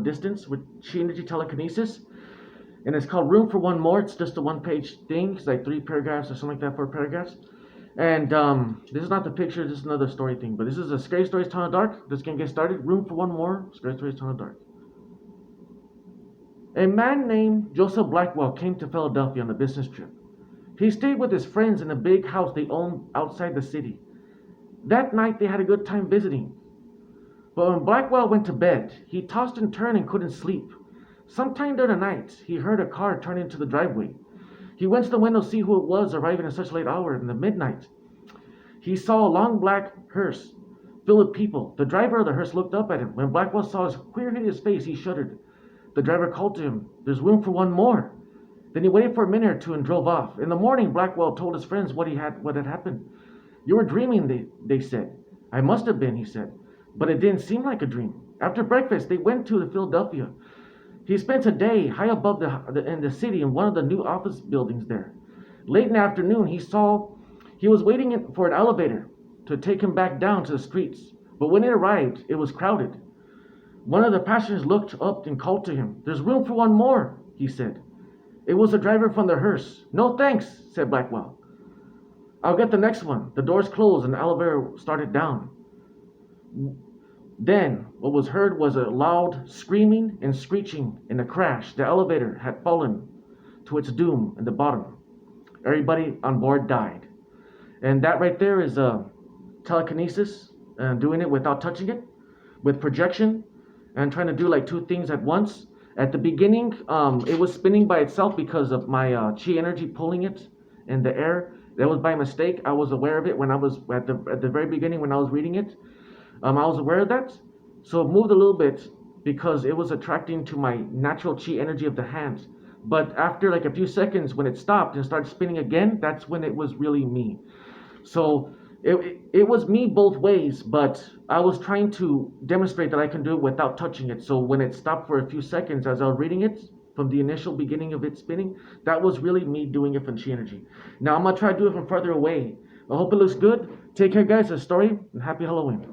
distance with chi energy telekinesis, and it's called Room for One More. It's just a one-page thing. It's like 3 paragraphs or something like that, 4 paragraphs. And this is not the picture. This is another story thing. But this is a Scary Stories Town of Dark. This can get started. Room for One More. Scary Stories Town of Dark. A man named Joseph Blackwell came to Philadelphia on a business trip. He stayed with his friends in a big house they owned outside the city. That night they had a good time visiting. But when Blackwell went to bed, he tossed and turned and couldn't sleep. Sometime during the night, he heard a car turn into the driveway. He went to the window to see who it was arriving at such a late hour in the midnight. He saw a long black hearse filled with people. The driver of the hearse looked up at him. When Blackwell saw his queer, hideous face, he shuddered. The driver called to him, "There's room for one more." Then he waited for a minute or two and drove off. In the morning, Blackwell told his friends what had happened. "You were dreaming," they said. "I must have been," he said, "but it didn't seem like a dream." After breakfast, they went to Philadelphia. He spent a day high above in the city in one of the new office buildings there. Late in the afternoon, he was waiting for an elevator to take him back down to the streets. But when it arrived, it was crowded. One of the passengers looked up and called to him. "There's room for one more," he said. It was the driver from the hearse. "No thanks," said Blackwell. "I'll get the next one." The doors closed and the elevator started down. Then what was heard was a loud screaming and screeching and a crash. The elevator had fallen to its doom in the bottom. Everybody on board died. And that right there is telekinesis, and doing it without touching it, with projection, and trying to do like 2 things at once. At the beginning, it was spinning by itself because of my chi energy pulling it in the air. That was by mistake. I was aware of it when I was at the very beginning when I was reading it. I was aware of that, so it moved a little bit because it was attracting to my natural chi energy of the hands. But after like a few seconds, when it stopped and started spinning again, that's when it was really me. So it was me both ways, but I was trying to demonstrate that I can do it without touching it. So when it stopped for a few seconds as I was reading it, from the initial beginning of it spinning, that was really me doing it from chi energy. Now I'm going to try to do it from further away. I hope it looks good. Take care, guys. It's a story, and happy Halloween.